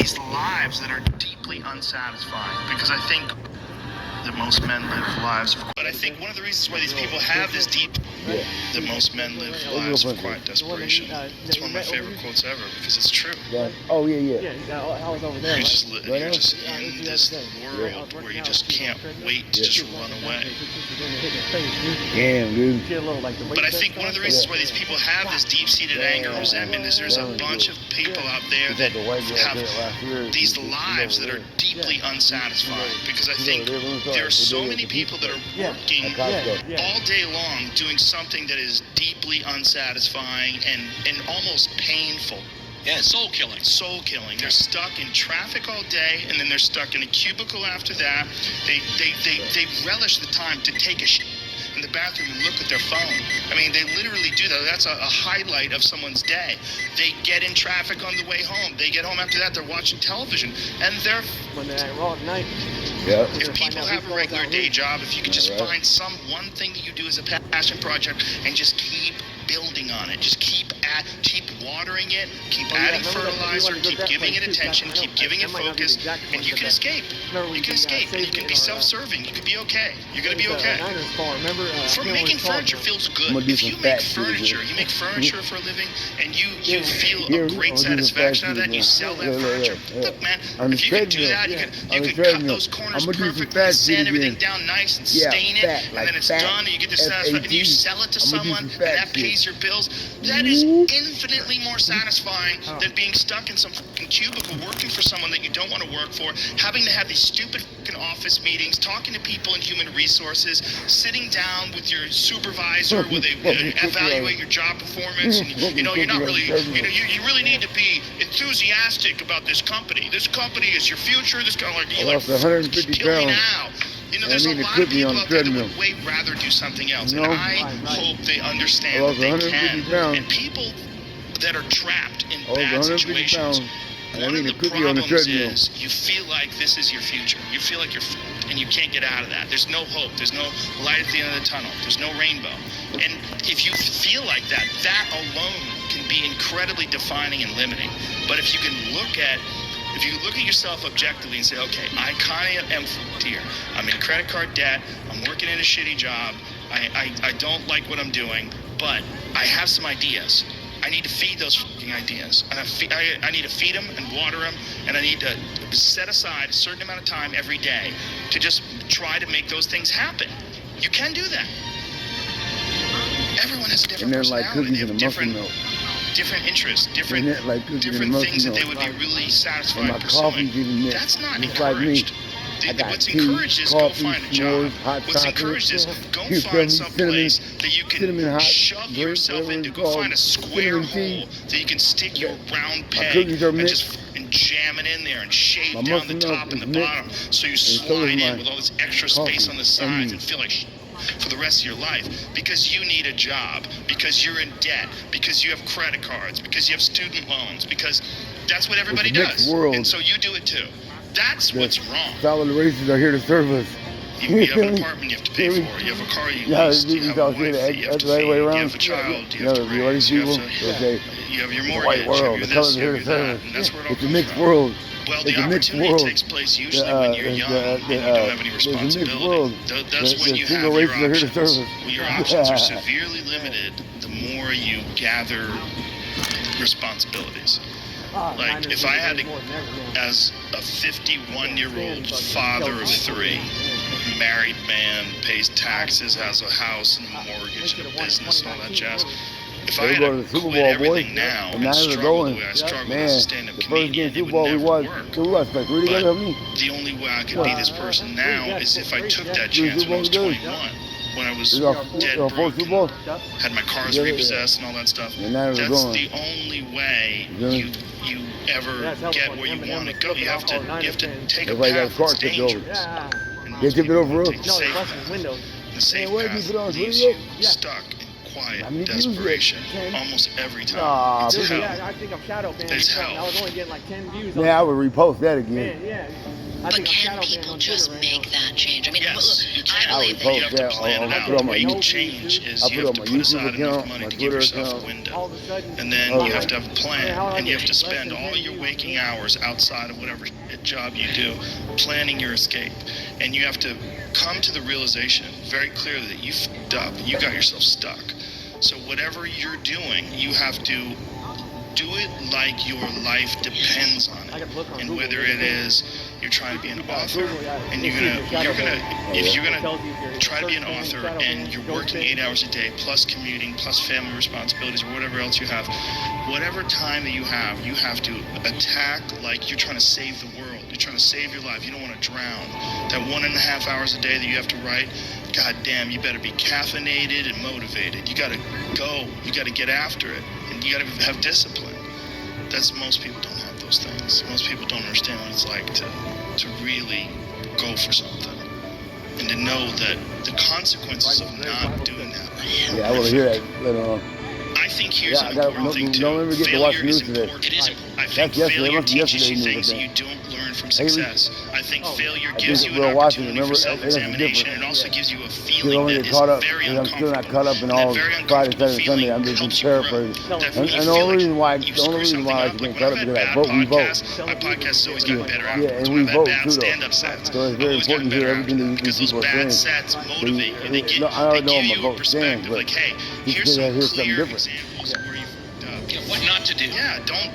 these lives that are deeply unsatisfying, because I think that most men live lives of, but I think one of the reasons why these people have this deep, that most men live lives of quiet desperation. It's one of my favorite quotes ever, because it's true. Oh, yeah. I was over there. You're just in this world where you just can't wait to just run away. Damn, dude. But I think one of the reasons why these people have this deep-seated anger and resentment is there's a bunch of people out there that have these lives that are deeply unsatisfying, because I think there are so many people that are working all day long doing something that is deeply unsatisfying and almost painful. Yeah, soul killing. Soul killing. They're stuck in traffic all day, and then they're stuck in a cubicle after that. They relish the time to take a shit in the bathroom and look at their phone. I mean, they literally do that. That's a highlight of someone's day. They get in traffic on the way home. They get home after that, they're watching television, and they're... When they're at Raw at night. Yeah. If people have a regular day job, if you could just find some one thing that you do as a passion project and just keep building on it, just keep watering it, keep adding fertilizer, keep giving it attention, keep giving it focus, and you can escape. You can escape, and you can be self-serving. You can be okay. You're gonna be okay. Making furniture feels good. If you make furniture, for a living, and you feel a great satisfaction out of that, and you sell that furniture. Look, man, if you could do that, you could cut those corners perfectly, sand everything down nice, and stain it, and then it's done, and you get the satisfaction, and you sell it to someone, and that pays your bills. That is infinitely more satisfying than being stuck in some fucking cubicle working for someone that you don't want to work for, having to have these stupid fucking office meetings, talking to people in human resources, sitting down with your supervisor where they evaluate your job performance, and you're not really, you really need to be enthusiastic about this company. This company is your future. This kind of I lost 150 pounds. Now. There's a lot of people out there that would way rather do something else, and I hope they understand that they can. And people that are trapped in bad situations, one of the problems is you feel like this is your future. You feel like and you can't get out of that. There's no hope. There's no light at the end of the tunnel. There's no rainbow. And if you feel like that, that alone can be incredibly defining and limiting. But if you look at yourself objectively and say, okay, I kind of am here. I'm in credit card debt. I'm working in a shitty job. I don't like what I'm doing, but I have some ideas. I need to feed those fucking ideas. And I need to feed them and water them, and I need to set aside a certain amount of time every day to just try to make those things happen. You can do that. Everyone has a different personality. They have different interests, different things that they would be really satisfied pursuing. That's not encouraged. What's encouraged is go find a job. What's encouraged is go find some place that you can shove yourself into. Go find a square hole that you can stick your round peg and just jam it in there and shave down the top and the bottom so you slide in with all this extra space on the sides and feel like for the rest of your life, because you need a job, because you're in debt, because you have credit cards, because you have student loans, because that's what everybody does. And so you do it too. That's what's wrong. Solid races are here to serve us. You have an apartment you have to pay for. You have a car you lease. You have a wife that you have to feed. You have a child you have to raise. You have your mortgage. You have this, you have that. And that's where it all comes from. It's a mixed world. Well, the opportunity takes place usually when you're young and you don't have any responsibility. That's when you have your options. When your options are severely limited, the more you gather responsibilities. Like, if I had to, as a 51-year-old father of 3, married man, pays taxes, has a house and a mortgage and a business and all that jazz, if I had to quit everything now and struggle the way I struggle as a stand-up comedian, it would never work. But the only way I could be this person now is if I took that chance when I was 21. When I was dead broke, had my cars repossessed and all that stuff. That's the only way you ever get where you want to go. You have to take a path that's dangerous. They tip it over. The safe path leaves you stuck in quiet desperation almost every time. It's hell. I think I'm shadow banned. It's hell. I was only getting like 10 views. Man, I would repost that again. Man, yeah. But can people just make that change? I mean, Yes, you look, can. I I believe would that You you have post to that plan on- it I'll out. put on The my way you YouTube- change is I'll you put have on to my put aside YouTube enough account, money my to give Twitter yourself a account. window. And then Oh, you yeah. have to have a plan, and you have to spend all your waking hours outside of whatever job you do planning your escape. And you have to come to the realization very clearly that you f***ed up, you got yourself stuck. So whatever you're doing, you have to do it like your life depends on it. And whether it is you're trying to be an author and if you're gonna try to be an author and you're working 8 hours a day plus commuting plus family responsibilities or whatever else you have, whatever time that you have to attack like you're trying to save the world. You're trying to save your life. You don't want to drown. That 1.5 hours a day that you have to write, god damn, you better be caffeinated and motivated. You gotta go. You gotta get after it. And you gotta have discipline. Most people don't have those things. Most people don't understand what it's like to really go for something. And to know that the consequences of not doing that are horrific. Yeah, I want to hear that later on. I think here's Yeah, an I got- important thing too. don't ever get to watch Failure is news today. important. It is important. I think That's yesterday. failure It must be teaches yesterday you news, I things that think. you don't learn from Hey, we- success. I think failure I gives think you we're an watching, opportunity remember? for That's self-examination. different. It also Yeah. gives you a You feeling don't that get is caught up, very and I'm still not uncomfortable. caught up in And all that very Friday, uncomfortable Saturday, Sunday. feeling I'm just helps you grow. paraphrasing. That And when you the feel only like reason why, you the only screw reason something why I up, get like when caught I've up had because I bad vote, we vote. podcasts, my podcast has always gotten better Yeah, afterwards. and When we I've vote had bad too, though. stand-up sets, So it's I've very always gotten important to hear better everything afterwards. Because these those people are bad saying. sets motivate you. They No, I give know I'm a you a vote stand, perspective. but Like, hey, just here's because I some hear something clear different. examples of where you what not to do. Yeah, don't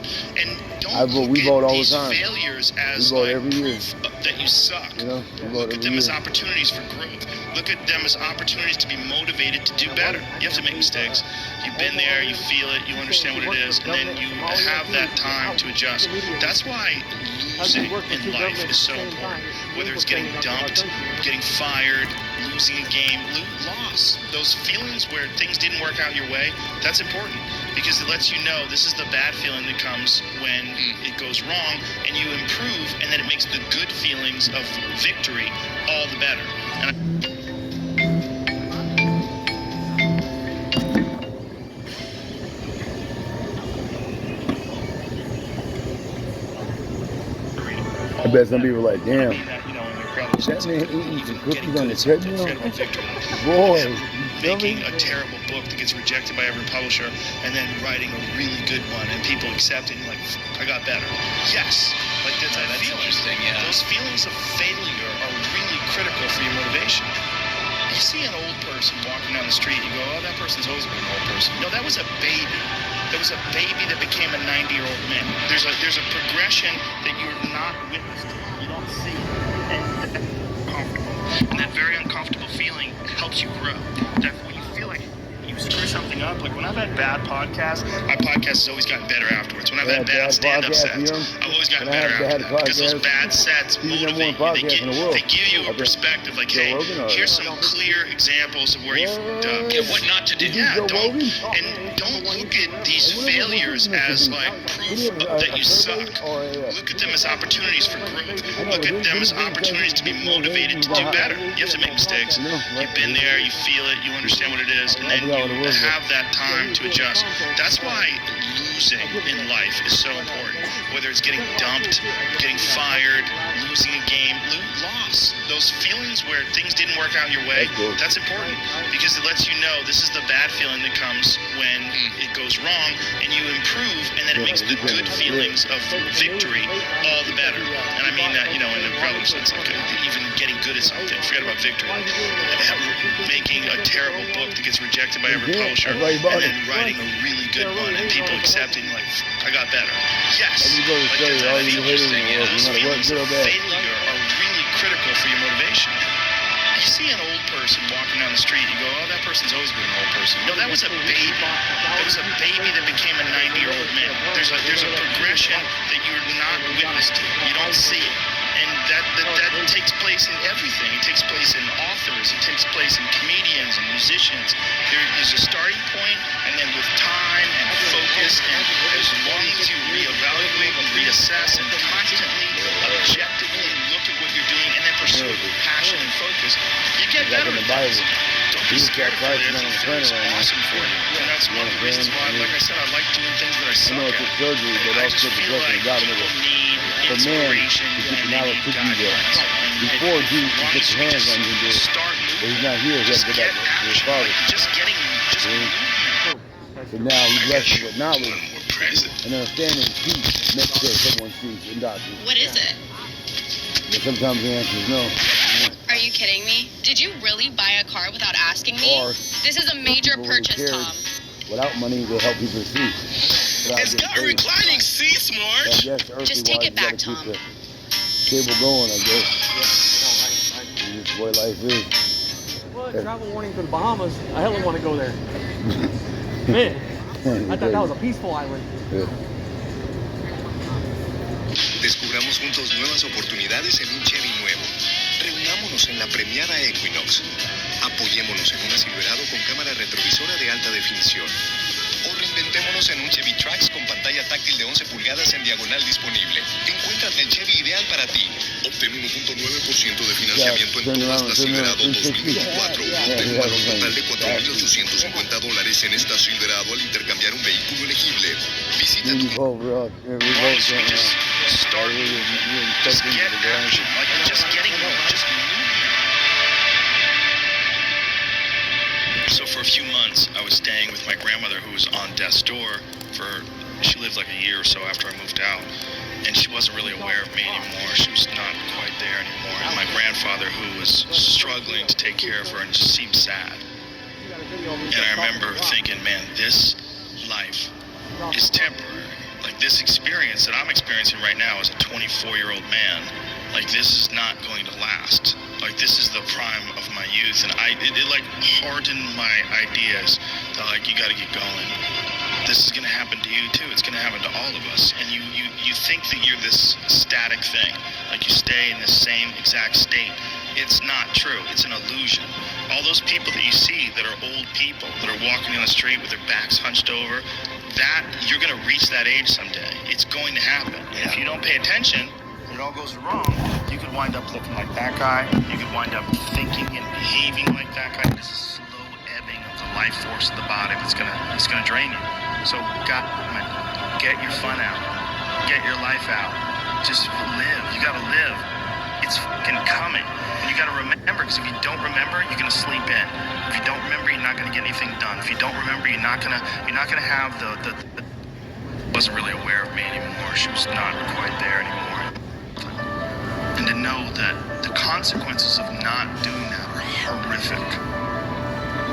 I vote, we look vote at all the these time. failures as We vote like every year. proof that you suck. You know, we vote Look at every them as year. opportunities for growth. Look at them as opportunities to be motivated to do better. You have to make mistakes. You've been there, you feel it, you understand what it is, and then you have that time to adjust. That's why losing in life is so important. Whether it's getting dumped, getting fired, losing a game, loss. Those feelings where things didn't work out your way, that's important. Because it lets you know this is the bad feeling that comes when it goes wrong, and you improve, and then it makes the good feelings of victory all the better. I bet some people are like, damn, That that man eating some cookies on the treadmill. treadmill? Boy, Making a terrible book that gets rejected by every publisher, and then writing a really good one, and people accept it, and like, I got better. Yes, like that's interesting. Yeah. Those feelings of failure are really critical for your motivation. You see an old person walking down the street, you go, oh, that person's always been an old person. No, that was a baby. That was a baby that became a 90-year-old man. There's a progression that you're not witness to. You don't see. And that very uncomfortable feeling helps you grow. That when you feel like you screw something up, like when I've had bad podcasts, my podcast has always gotten better afterwards. When I've had bad stand-up sets, I've always gotten better after that. Because those bad sets motivate you. They give you a perspective like, hey, here's some clear examles of where you fucked up. Yeah, what not to do. Yeah, don't look at these failures as like proof that you suck. Look at them as opportunities for growth. Look at them as opportunities to be motivated to do better. You have to make mistakes. You've been there, you feel it, you understand what it is, and then you have that time to adjust. That's why losing in life is so important. Whether it's getting dumped, getting fired, losing a game, loss. Those feelings where things didn't work out your way, that's important. Because it lets you know this is the bad feeling that comes when it goes wrong, and you improve, and then it makes the good feelings of victory all the better. And I mean that, in a relative sense, like even getting good at something. Forget about victory. Making a terrible book that gets rejected by every publisher, and then writing a really good one, and people accepting, like, I got better. Yes. Like, all you haters in the world, no those matter what, feelings good of or bad. failure are really critical for your motivation. You see an old person walking down the street, you go, oh, that person's always been an old person. No, that was a baby. That was a baby that became a 90-year-old man. There's a progression that you're not witness to. You don't see it. And that takes place in everything. It takes place in authors. It takes place in comedians and musicians. There's a starting point, and then with time and focus and as long as you reevaluate, reassess, and constantly, objectively look at what you're doing, and then pursue it with passion and focus, you get better at things. Don't be scared of failure. Failure is awesome for you. And that's one of the reasons why, like I said, I like doing things that I suck I know it's at. a surgery, but I also just the feel question like you gotta make people it. need for man inspiration to get the and they knowledge need to do that. guidelines. Before And Jesus as long could as put you your hands just on you and do it. start But he's moving, not here. He has just to go get back to his action, father. like just getting, just See? movement. So now he I blessed got you you with knowledge one more present. and understanding peace next to someone sees and doctors. What is it? But sometimes the answer is no. Are you kidding me? Did you really buy a car without asking me? Or This is a major people really purchase, cared Tom. without money to help people see. Without It's getting got paid. reclining seats, But I Marge. guess earthly Just take wise, it back, you gotta Tom. keep the cable going, I guess. This is the way life is. Well, travel warning for the Bahamas. I hella want to go there. Man, I thought that was a peaceful island. Yeah. Descubramos juntos nuevas oportunidades en un Chevy nuevo. Reunámonos en la premiada Equinox. Apoyémonos en una Silverado con cámara retrovisora de alta definición. O reinventémonos en un Chevy Trax con pantalla táctil de 11 pulgadas en diagonal disponible. Encuéntrate el Chevy ideal para ti. Obtén 1.9% de financiamiento en todas las Silverado 2024. Obtén un valor total de $4,850 en esta Silverado al intercambiar un vehículo elegible. Visita Then tu you both were up. As long as we just start, just get action, like just getting, just moving. So for a few months, I was staying with my grandmother who was on death's door she lived like a year or so after I moved out. And she wasn't really aware of me anymore. She was not quite there anymore. And my grandfather, who was struggling to take care of her and just seemed sad. And I remember thinking, man, this life is temporary. Like this experience that I'm experiencing right now as a 24-year-old man, like this is not going to last. Like this is the prime of my youth, and it like hardened my ideas that like you got to get going. This is going to happen to you too. It's going to happen to all of us. And you think that you're this static thing, like you stay in the same exact state. It's not true. It's an illusion. All those people that you see that are old people that are walking down the street with their backs hunched over, that you're going to reach that age someday. It's going to happen. And if you don't pay attention, when it all goes wrong, you could wind up looking like that guy. You could wind up thinking and behaving like that guy. This is slow ebbing of the life force of the body. It's gonna drain you. So, get your fun out. Get your life out. Just live. You gotta live. It's fucking coming. And you gotta remember, because if you don't remember, you're gonna sleep in. If you don't remember, you're not gonna get anything done. If you don't remember, you're not gonna have the wasn't really aware of me anymore. She was not quite there anymore. And to know that the consequences of not doing that are horrific.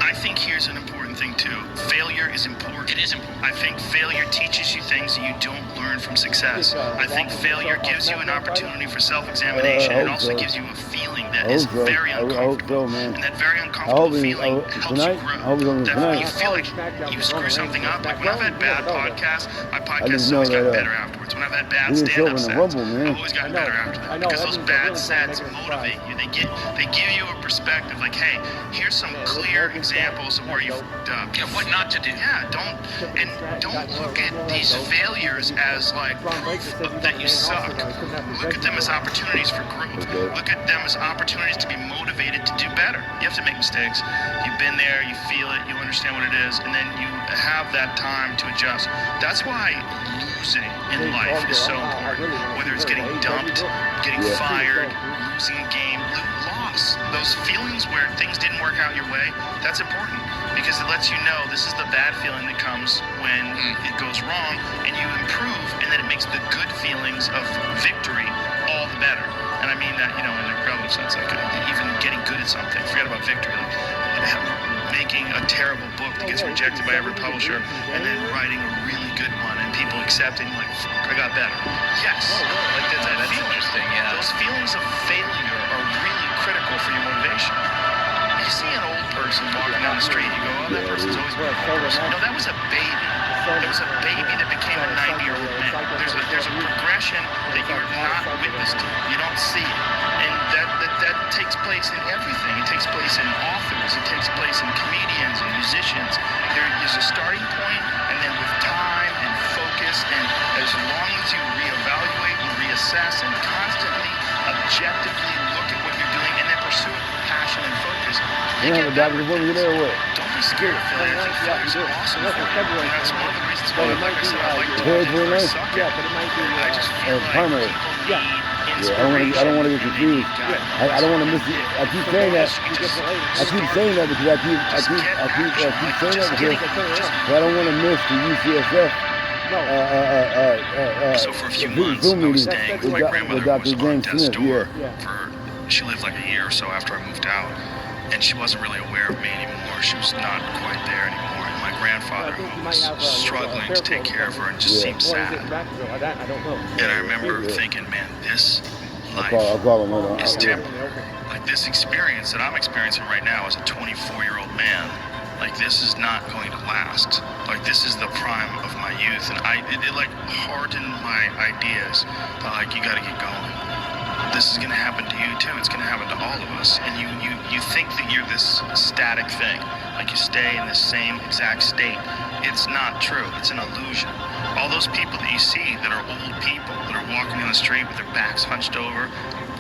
I think here's an important thing too. Failure is important. It is important. I think failure teaches you things that you don't learn from success. I think failure gives you an opportunity for self-examination. It also gives you a feeling that is very uncomfortable. And that very uncomfortable feeling helps you grow. That when you feel like you screw something up, like when I've had bad podcasts, my podcast has always gotten better afterwards. When I've had bad stand-up sets, I've always gotten better after that. Because those bad sets motivate you. They give you a perspective like, hey, here's some clear examples of where you fucked up. Yeah, what not to do. Yeah, don't look at these failures as like proof that you suck. Look at them as opportunities for growth. Look at them as opportunities to be motivated to do better. You have to make mistakes. You've been there, you feel it, you understand what it is, and then you have that time to adjust. That's why losing in life is so important. Whether it's getting dumped, getting fired, losing a game, loss. Those feelings where things didn't work out your way, that's important. Because it lets you know this is the bad feeling that comes when it goes wrong, and you improve, and then it makes the good feelings of victory all the better. And I mean that, in a relative sense, like even getting good at something. Forget about victory. Like making a terrible book that gets rejected by every publisher, and then writing a really good one, and people accepting, like, fuck, I got better. Yes. Like that's interesting. Yeah. Those feelings of failure are really critical for your motivation. You see an old person walking down the street, you go, oh, that person's always been an old person. No, that was a baby. It was a baby that became a 90-year-old man. There's a progression that you're not witness to. You don't see it. And that takes place in everything. It takes place in authors. It takes place in comedians and musicians. There is a starting point, and then with time and focus, and as long as you reevaluate and reassess and constantly, objectively look at what you're doing and then pursue it with passion and focus, You don't have a doctor for you there, what? don't be scared of failure. I think failure is awesome. And that's one of the reasons why, like I said, I like to Very, very nice. suck Yeah, at. but it might be I just feel like primary. people Yeah. Yeah, I don't want to get confused. I don't want to miss it. I keep saying that. I keep saying that because I keep saying that because I don't want to miss the UCSF So for a few months, Zoom I was meeting staying with with my grandmother who Dr. was on James death's Smith. door. Yeah. She lived like a year or so after I moved out, and she wasn't really aware of me anymore. She was not quite there anymore. And my grandfather, who was struggling to take care of her and just seemed sad. I don't know. And I remember thinking, man, this life I'll call him later. is temporary. Like this experience that I'm experiencing right now as a 24-year-old man, like this is not going to last. Like this is the prime of my youth, and it like hardened my ideas. Like you got to get going. This is going to happen to you too. It's going to happen to all of us. And you think that you're this static thing, like you stay in the same exact state. It's not true. It's an illusion. All those people that you see that are old people that are walking on the street with their backs hunched over,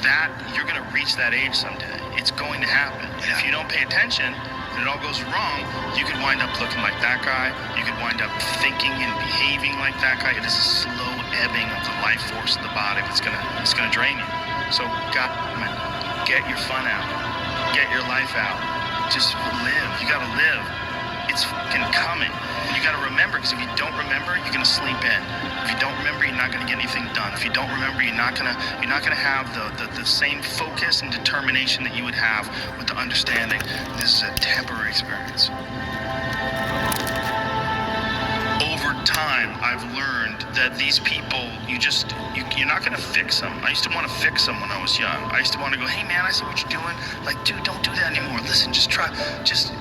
that you're going to reach that age someday. It's going to happen. And if you don't pay attention, and it all goes wrong, you could wind up looking like that guy. You could wind up thinking and behaving like that guy. It is a slow ebbing of the life force of the body that's gonna drain you. So God, man, get your fun out. Get your life out. Just live. You gotta live. It's fucking coming. And you gotta remember, because if you don't remember, you're gonna sleep in. If you don't remember, you're not gonna get anything done. If you don't remember, you're not gonna have the same focus and determination that you would have with the understanding this is a temporary experience. Over time, I've learned that these people, you're not gonna fix them. I used to want to fix them when I was young. I used to want to go, hey man, I see what you're doing. Like, dude, don't do that anymore. Listen, just try, just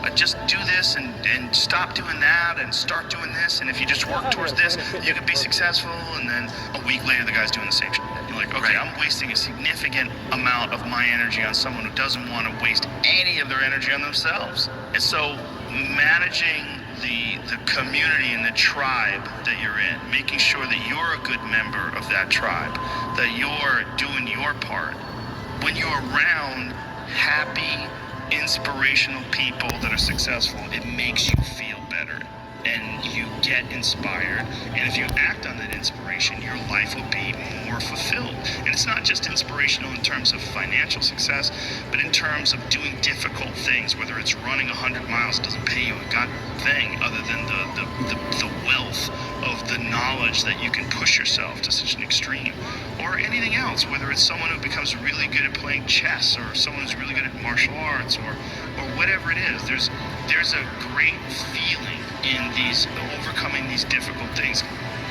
do this and stop doing that and start doing this. And if you just work towards this, you could be successful. And then a week later, the guy's doing the same shit. You're like, okay, I'm wasting a significant amount of my energy on someone who doesn't want to waste any of their energy on themselves. And so managing the community and the tribe that you're in, making sure that you're a good member of that tribe, that you're doing your part. When you're around happy, inspirational people that are successful, it makes you feel better and you get inspired. And if you act on that inspiration, your life will be more fulfilled. And it's not just inspirational in terms of financial success, but in terms of doing difficult things, whether it's running 100 miles, doesn't pay you a god thing other than the wealth of the knowledge that you can push yourself to such an extreme, or anything else, whether it's someone who becomes really good at playing chess or someone who's really good at martial arts or whatever it is. There's a great feeling in these overcoming these difficult things.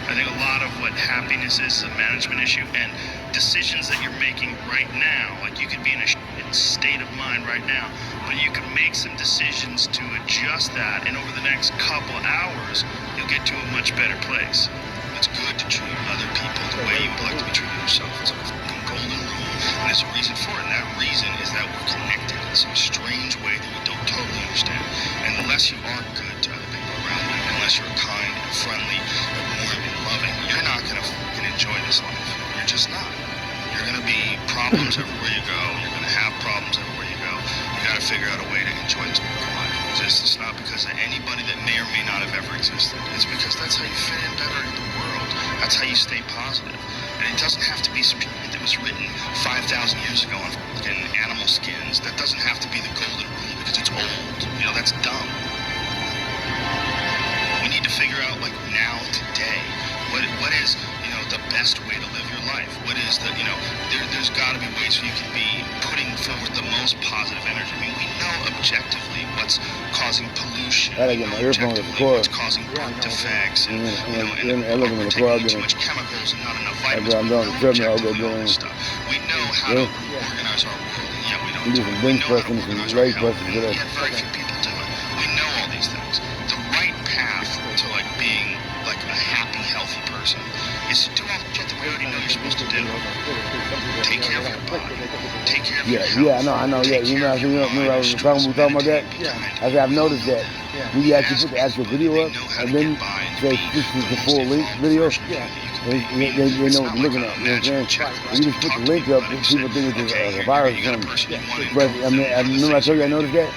I think a lot of what happiness is a management issue, and decisions that you're making right now, like you could be in a state of mind right now, but you can make some decisions to adjust that, and over the next couple hours, you'll get to a much better place. It's good to treat other people the way you would like to be treated yourself. It's a fucking golden rule, and there's a reason for it, and that reason is that we're connected in some strange way that we don't totally understand. And unless you are good to other people around you, unless you're kind and friendly and warm and loving, you're not going to fucking enjoy this life. You're just not. You're going to be problems everywhere you go. You're going to have problems everywhere you go. You got to figure out a way to enjoy this life. It's not because of anybody that may or may not have ever existed. It's because that's how you fit in better in the world. That's how you stay positive. And it doesn't have to be some shit that was written 5,000 years ago on fucking animal skins. That doesn't have to be the golden rule because it's old. You know, that's dumb. We need to figure out, like, now, today, what is, you know, the best way to live your life? What is the, you know, there's got to be ways where you can be putting forward the most positive energy. I mean, we know objectively what's causing pollution. I gotta get my earphones at the core. What's causing birth defects and, I look in the car, too much chemicals and not enough vitamins. I'm done with the treadmill, I'll go Objectively, all doing this stuff. We know how to organize our world, and yet we don't do do some it. bench We know how to pressing, some organize our leg health, presses, and whatever. yet very few people do it. We know all these things. The right path to like being like a happy, healthy person is to do all the shit that we already know you're supposed to do. Take care of your body. Take care of your health. I know, yeah. You remember I was talking about that? I said, I've noticed that. When you actually put the actual video up, and then say this is the full length video, They know what they're looking at. You know what I'm saying? When you just put the link up, people think it's a virus or something. But I mean, I remember I told you I noticed that.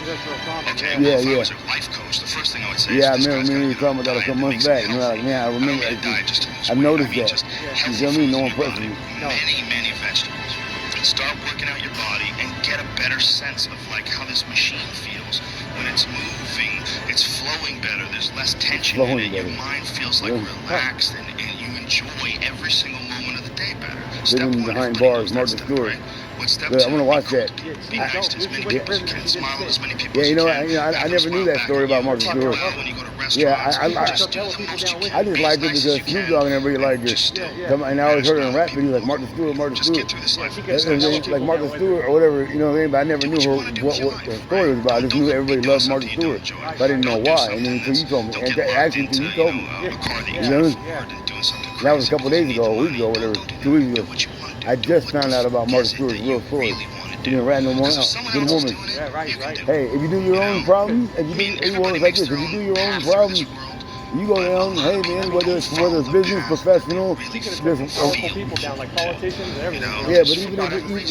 Okay, well, if I was a life coach, the first thing I would say is Yeah, I this remember guy's me gotta talking about that a couple months back. You know, like, man, I remember. I noticed that. You feel me? No one pressing me. Many vegetables. Start working out your body and get a better sense of like how this machine feels when it's moving. It's flowing better. There's less tension in it. Your mind feels like relaxed and you enjoy every single moment of the day better. Living behind bars, Martha Stewart. Yeah, I'm gonna watch that. Be nice to as many people as you can. Smile at as many people Yeah, as you you know, can. I never knew that story about Martha Stewart. When you go to Yeah, restaurants, I just do the most you can. just Be liked it as because nice as you Snoop can. Dogg and everybody liked it. Just And I always heard her in rap videos like Martha Stewart, Martha Just Stewart. get through this life. Like Martha Stewart or whatever, you know what I mean? But I never knew what the story was about. I just knew everybody loved Martha Stewart, but I didn't know why. And then until you told me, and actually until you told me, you know, that was a couple days ago, a week ago, whatever, 2 weeks ago. I just found out about Martha Stewart's real story. She didn't rat no more out. Good woman. Yeah, right. Hey, if you do your own problem, if you do, everyone's like this, if you do your own problem, you go down, hey man, whether it's business, professional, She could have there's put powerful people down, like politicians and everything. yeah, but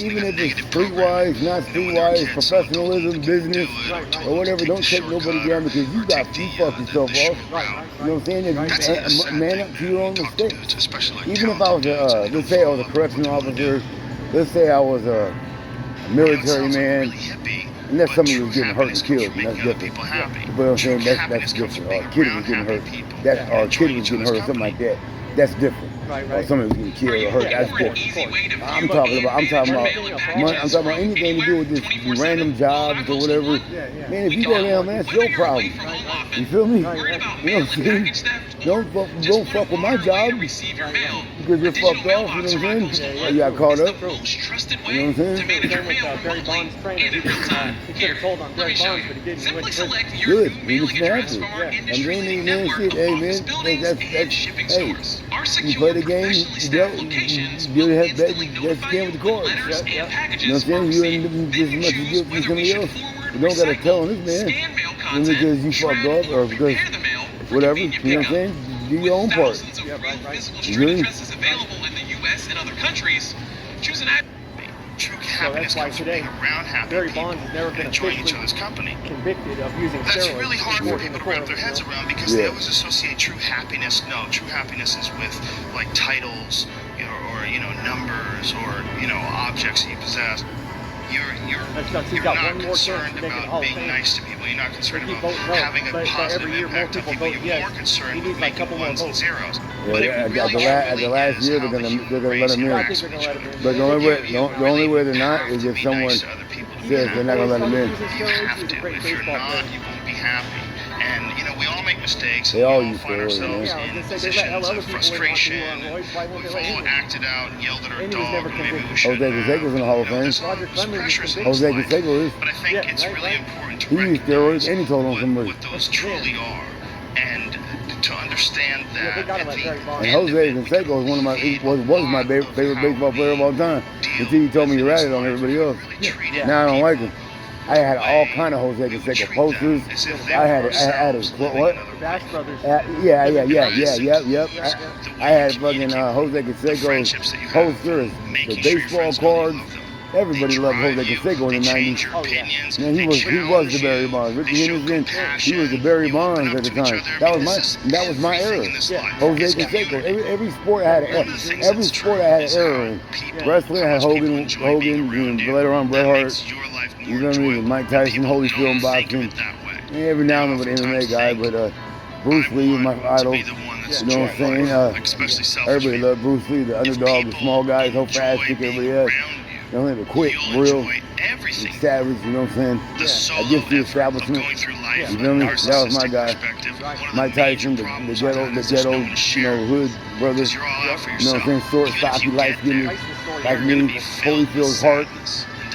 even if it's streetwise, not streetwise, professionalism, business, or whatever, don't take nobody down because you fucked yourself off. You know what I'm saying? If you man up to your own mistakes. Even if I was let's say I was a correctional officer, let's say I was a military man, unless somebody was getting hurt and killed, and that's different. But I'm saying that's different. Or a kid was getting hurt, or a kid was getting hurt or something like that. That's different. Or somebody was getting killed or hurt. That's different. I'm talking about anything to do with this random jobs or whatever. Man, if you go down, man, it's your problem. You feel me? You know what I'm saying? Don't fuck with my job because you're fucked off. You know what I'm saying? Or you got caught up. You know what I'm saying? Barry Bonds' trainer. He could have told on Barry Bonds, but he didn't. He went to Good. You just have to. I'm saying, man, shit. Hey, man, that's hey. You play the game, you have that game with the cards. You know what I'm saying? You ain't just as much as guilty as somebody else. You don't gotta tell on this man because you fucked up or because whatever. You know what I'm saying? Do your own part. Really? True happiness why comes from today, being around happy Barry people Bonds has never been and enjoying each officially other's company. convicted of using That's steroids. really hard for people to wrap their heads around because they always associate true happiness. No, true happiness is with like titles or numbers or objects that you possess. You're not concerned about being nice to people. You're not concerned about having a positive impact on people. You're more concerned with making ones and zeros. Yeah, at the last year they're gonna let him in. But the only way they're not is if someone says they're not gonna let him in. You have to. If you're not, you won't be happy. And we all make mistakes. They all we use find steroids, ourselves man. in positions of frustration. We've all acted out, yelled at our dog, or maybe we should. Jose Canseco's in the Hall of Fame. There's pressures in Jose life. Canseco is. But I think it's really important to He used steroids and he told on recognize somebody. what those truly are, and to understand that at the And end Jose of it, Canseco was was my favorite baseball player of all time. Until he told me to rat it on everybody else. Now I don't like him. I had all kind of Jose Canseco posters. I had his what? Bash Brothers. Yep. I had fucking Jose Canseco's posters, the baseball cards. Everybody loved Jose Canseco in the 90s. Man, he was the Barry Bonds. Ricky Henderson, he was the Barry Bonds at the time. That was my era. Jose Canseco. Every sport I had an era in. Wrestling, I had Hogan, and later on Bret Hart. You know what I mean? Mike Tyson, Holyfield, and boxing. And every now and then with an MMA guy, but Bruce Lee was my idol. You know what I'm saying? Everybody loved Bruce Lee, the underdog, the small guy, so fast, kick everybody else. You know, quick, real, savage, you know what I'm saying? Against the establishment. You know what I mean? That was my guy. Mike Tyson, the ghetto, hood brothers. You know what I'm saying? Short, stocky, light skinned, like me, Holyfield's Hart.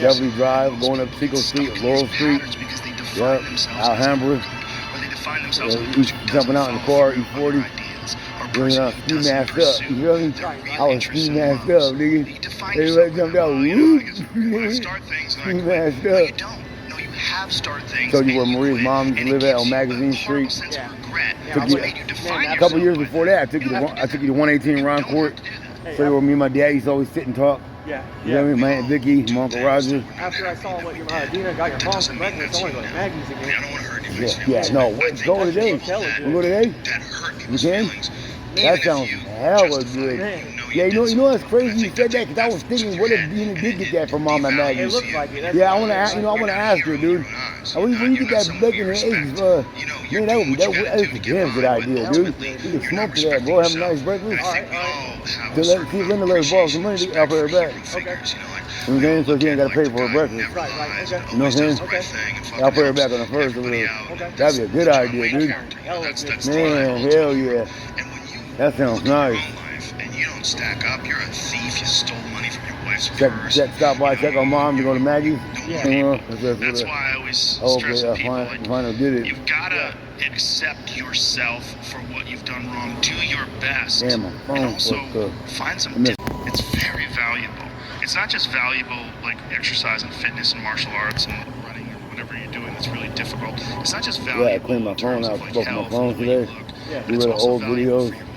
Beverly Drive, going up Pico Street, Laurel Street. Because they define Yep, themselves Alhambra. or they define themselves Jumping out in the car, E40. Running out, ski masked up. You feel me? I was ski masked up, nigga. Everybody jumped out. Whoop. Start things. Ski masked No, you up. don't. No, you have started things. Told you where Maria's mom used to live at on Magazine Street. Took you, a couple years before that, I took you to 118 Ron Court. So where me and my dad used to always sit and talk. Yeah. You know what I mean? My Aunt Vicky, my Uncle Roger. After I saw what your Dina got your mom for breakfast, I want to go to Maggie's again. Yeah, no, let's go today. We go today? That hurt You can? That sounds hella good. Yeah, you know what's crazy? You said that because I was thinking, what if Dina did get that from Mama It Maggie? looks like it. That's Yeah, I what want to, it is. I want to ask her, dude. Where you get that bacon and eggs? Man, that is a damn good idea, dude. You can smoke to that, bro. Have a nice breakfast. All right. See if Linda let us borrow some money to offer her back. Okay. You know what I'm saying? So she ain't got to pay for her breakfast. Right, okay. You know what I'm saying? Okay. I'll put her back on the first or whatever. Okay. That'd be a good idea, dude. Hella good. Man, hell yeah. That sounds nice. And you don't stack up, you're a thief, you stole money from your wife's purse. Stop by, check on mom to go to Maggie's. That's why I always stress to people, like, Fine, did it. you've got to accept yourself for what you've done wrong. Do your best. Damn, my phone and also fucked up. find some It's very valuable. It's not just valuable like exercise and fitness and martial arts and running or whatever you're doing that's really difficult. It's not just valuable. Yeah, I cleaned my in terms phone of, out, like, broke my health phone and the way you today. look, Yeah. but We it's were the also old valuable videos. for your mind.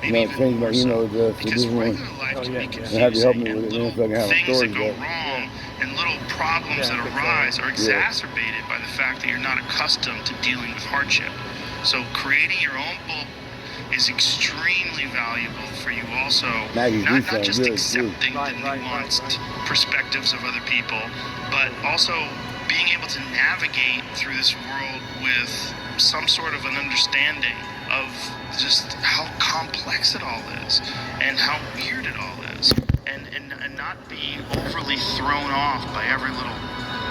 You Maybe know, even change my more so. email address to Because this one. regular life can be And have you help me confusing, with it, and man, so I can have a things that storage go back. wrong and little problems that arise are exacerbated by the fact that you're not accustomed to dealing with hardship. So creating your own book is extremely valuable for you also. Maggie's Not sound just good, too. accepting the Right. nuanced perspectives of other people, but also being able to navigate through this world with some sort of an understanding of just how complex it all is and how weird it all is, and not be overly thrown off by every little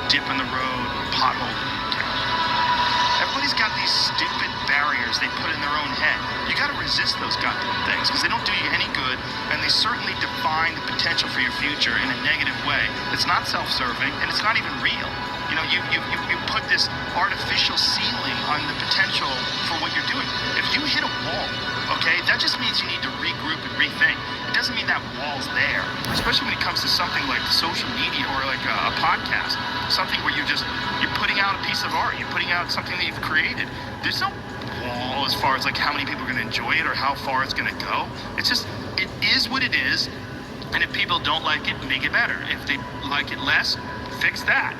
dip in the road or pothole that you encounter. Everybody's got these stupid barriers they put in their own head. You got to resist those goddamn things because they don't do you any good, and they certainly define the potential for your future in a negative way. It's not self-serving, and it's not even real. You know, you put this artificial ceiling on the potential for what you're doing. If you hit a wall, okay, that just means you need to regroup and rethink. It doesn't mean that wall's there, especially when it comes to something like social media or like a podcast, something where you're putting out a piece of art, you're putting out something that you've created. There's no wall as far as like how many people are going to enjoy it or how far it's going to go. It's just, it is what it is, and if people don't like it, make it better. If they like it less, fix that.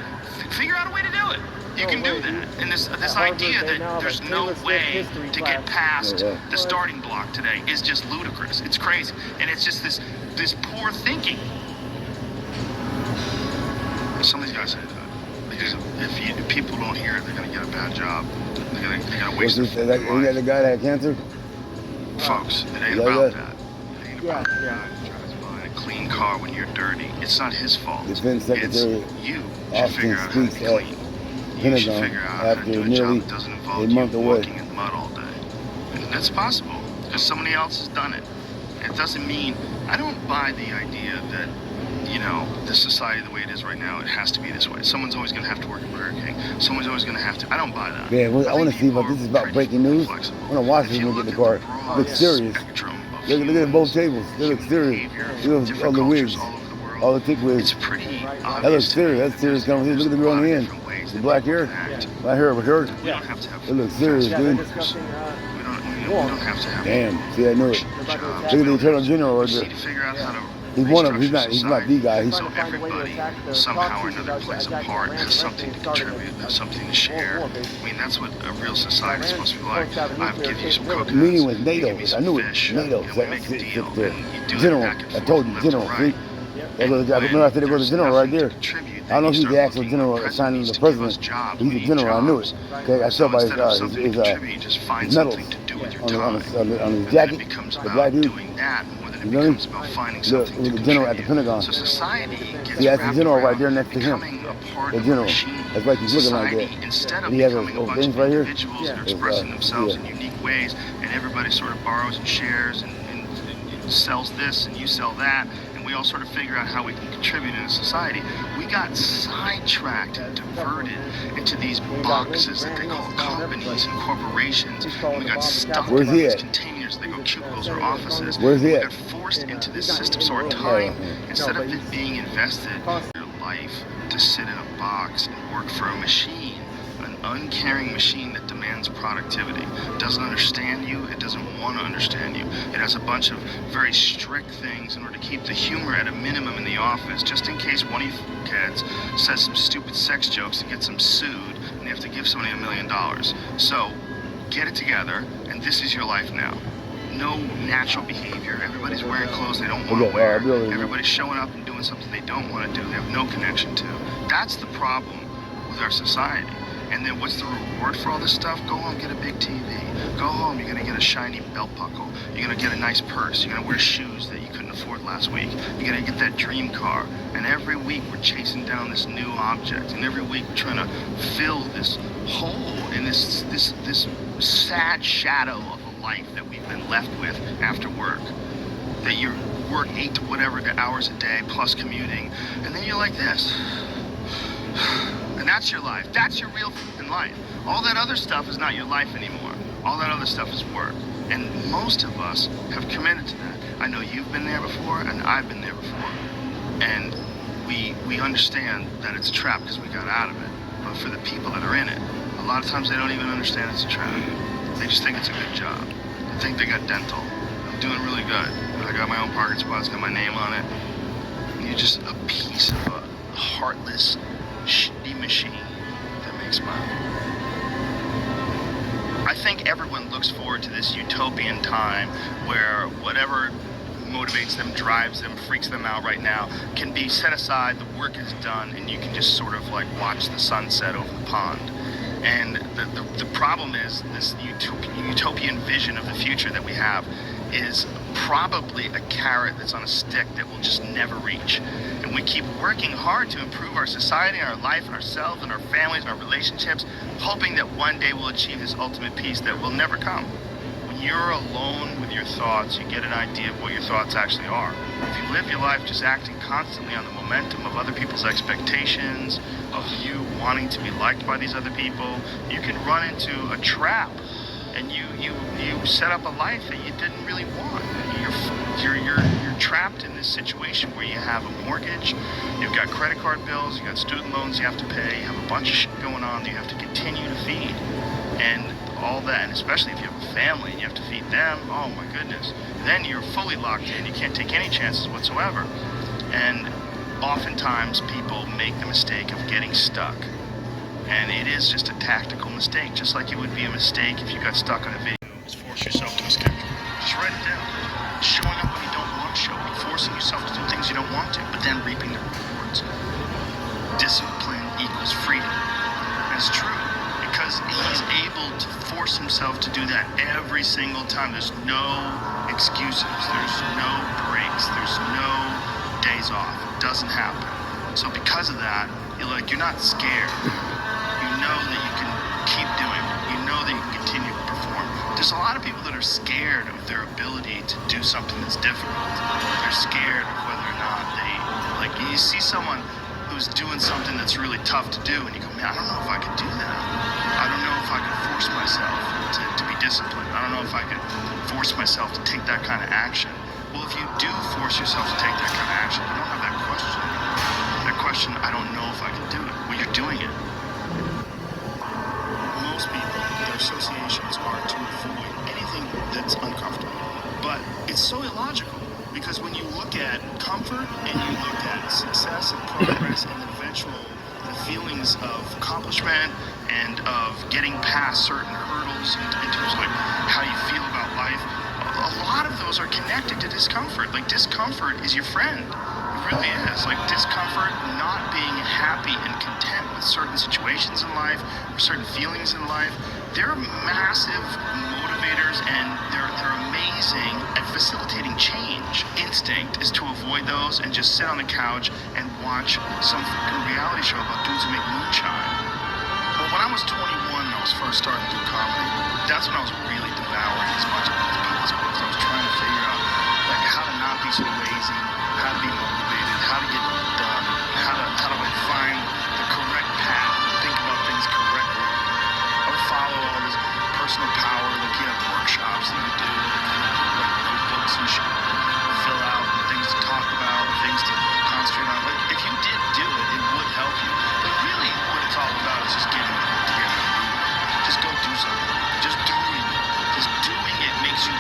Figure out a way to do it. You can do that. And this idea that there's no way to get past the starting block today is just ludicrous. It's crazy. And it's just this poor thinking. Some of these guys say that. Because if people don't hear it, they're going to get a bad job. They're going to waste their Is that the guy that had cancer? Folks, it ain't about that. It ain't about the guy who tries to buy a clean car when you're dirty. It's not his fault. Defense Secretary you should Austin figure out how to speaks be at clean. You should Pentagon figure out how to after do a nearly job that doesn't a involve month you away. walking in the mud all day. And that's possible because somebody else has done it. It doesn't mean, I don't buy the idea that, you know, the society the way it is right now, it has to be this way. Someone's always going to have to work at Burger King. Someone's always going to have to. I don't buy that. Yeah, I want to see think what this is about. people are Breaking news. flexible. I want to watch If this you when we look get in the at car. broad Look serious. spectrum of Look at both human tables. They look serious. behavior, Look at different all the wigs. cultures all over the world, All the thick wigs. it's pretty That obvious looks to me serious. that That's serious there's conversation. Look at the girl a on lot the of end. different ways The that black people hair. act. My hair over here. We don't have to have It looks serious, Yeah, they're dude. discussing. we don't have to have Damn. See, I knew it. They're about to Look attack. at the Attorney General right We need there. to figure out how to He's one of them. He's restructure not the guy. He's so trying to find a way to everybody attack the somehow or proxies another about plays a attacking part, Iran has something to directly, starting contribute, a- has something to World share. War, I basically. mean, that's what a real society is supposed to be like. Iran's supposed to have a I'll give you some nuclear coconuts. Meeting with you NATO. give me I some knew it. fish, NATO. you know, we make a deal, The and you do it General. back and I forth told from you, left to General. right. See? Yep. That goes, remember I said it goes to General right there. I don't know if he's the actual general assigning the president. He's the general. I knew it. Okay, I saw by his medals on his jacket. The black dude. You know what I mean? The general at the Pentagon. So society gets Yeah, that's the wrapped general right around there next to him. becoming a part The of general. machine. That's why he's looking like Society, that. instead of And he has those becoming a bunch things of right here. individuals that are It's, expressing themselves yeah. in unique ways, and everybody sort of borrows and shares and sells this and you sell that, and we all sort of figure out how we can contribute in a society. We got sidetracked and diverted into these boxes that they call companies and corporations. And we got stuck Where's in he these at? containers that go cubicles or offices. Where's he We at? got forced into this system. So our time, instead of it being invested in your life to sit in a box and work for a machine, an uncaring machine that demands productivity. It doesn't understand you. It doesn't want to understand you. It has a bunch of very strict things in order to keep the humor at a minimum in the office, just in case one of you kids says some stupid sex jokes and gets them sued, and they have to give somebody $1 million. So get it together, and this is your life now. no natural behavior. Everybody's wearing clothes they don't want Okay, to wear. I'll be over there. Everybody's showing up and doing something they don't want to do. They have no connection to. That's the problem with our society. And then what's the reward for all this stuff? Go home, get a big TV. Go home, you're gonna get a shiny belt buckle. You're gonna get a nice purse. You're gonna wear shoes that you couldn't afford last week. You're gonna get that dream car. And every week we're chasing down this new object. And every week we're trying to fill this hole in this sad shadow of a life that we've been left with after work. That you work 8 to whatever hours a day plus commuting, and then you're like this. And that's your life. That's your real f***ing life. All that other stuff is not your life anymore. All that other stuff is work. And most of us have committed to that. I know you've been there before, and I've been there before. And we understand that it's a trap because we got out of it. But for the people that are in it, a lot of times they don't even understand it's a trap. They just think it's a good job. They think they got dental. I'm doing really good. I got my own parking spot. It's got my name on it. And you're just a piece of a heartless, shitty machine that makes money. I think everyone looks forward to this utopian time where whatever motivates them, drives them, freaks them out right now can be set aside, the work is done, and you can just sort of like watch the sunset over the pond. And the problem is this utopian vision of the future that we have is probably a carrot that's on a stick that we'll just never reach. And we keep working hard to improve our society, our life, and ourselves, and our families, and our relationships, hoping that one day we'll achieve this ultimate peace that will never come. When you're alone with your thoughts, you get an idea of what your thoughts actually are. If you live your life just acting constantly on the momentum of other people's expectations, of you wanting to be liked by these other people, you can run into a trap. And you set up a life that you didn't really want. You're trapped in this situation where you have a mortgage, you've got credit card bills, you've got student loans you have to pay, you have a bunch of shit going on that you have to continue to feed. And all that, and especially if you have a family and you have to feed them, oh my goodness. Then you're fully locked in, you can't take any chances whatsoever. And oftentimes people make the mistake of getting stuck. And it is just a tactical mistake, just like it would be a mistake if you got stuck on a video. Just force yourself to a schedule. Just write it down. Showing up when you don't want to show up. Forcing yourself to do things you don't want to, but then reaping the rewards. Discipline equals freedom. That's true, because he's able to force himself to do that every single time. There's no excuses. There's no breaks. There's no days off. It doesn't happen. So because of that, you're not scared. You know that you can keep doing it. You know that you can continue to perform. There's a lot of people that are scared of their ability to do something that's difficult. They're scared of whether or not you see someone who's doing something that's really tough to do, and you go, man, I don't know if I could do that. I don't know if I could force myself to be disciplined. I don't know if I could force myself to take that kind of action. Well, if you do force yourself to take that kind of action, you don't have that question anymore. That question, I don't know if I can do it. Well, you're doing it. Most people, their associations are to avoid anything that's uncomfortable. But it's so illogical, because when you look at comfort and you look at success and progress and the feelings of accomplishment and of getting past certain hurdles in terms of how you feel about life, a lot of those are connected to discomfort. Discomfort is your friend. It really is. Discomfort, not being happy and content with certain situations in life or certain feelings in life, they're massive motivators, and they're amazing at facilitating change. Instinct is to avoid those and just sit on the couch and watch some fucking reality show about dudes who make moonshine. Well, when I was 21 and I was first starting to do comedy, that's when I was really devouring as much of those people's books. I was trying to figure out how to not be so lazy, how to be motivated, how to get done, how to find the correct path, think about things correctly. I would follow all this personal power, workshops that you do, notebooks and shit, fill out, things to talk about, things to concentrate on. If you did do it, it would help you. But really, what it's all about is just getting together. Just go do something. Just doing it. Just doing it makes you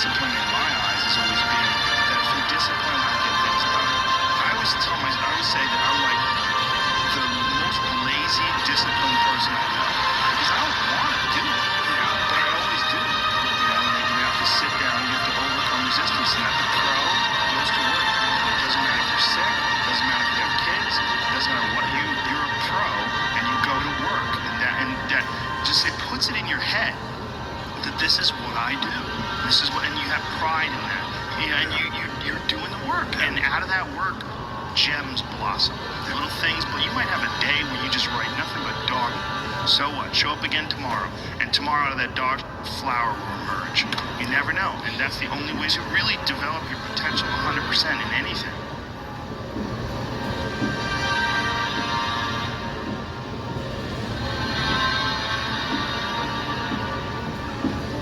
discipline in my eyes has always been that through discipline I get things done. I always say that I'm like the most lazy, disciplined person I know. Because I don't want to do it, but I always do. And you have to sit down, you have to overcome resistance, and that the pro goes to work. It doesn't matter if you're sick, it doesn't matter if you have kids, it doesn't matter what you're a pro, and you go to work. And that just, it puts it in your head that this is what I do. This is what, and you have pride in that. And you're doing the work. And out of that work, gems blossom. Little things, but you might have a day where you just write nothing but dog. So what? Show up again tomorrow. And tomorrow out of that dog, flower will emerge. You never know. And that's the only ways you really develop your potential 100% in anything.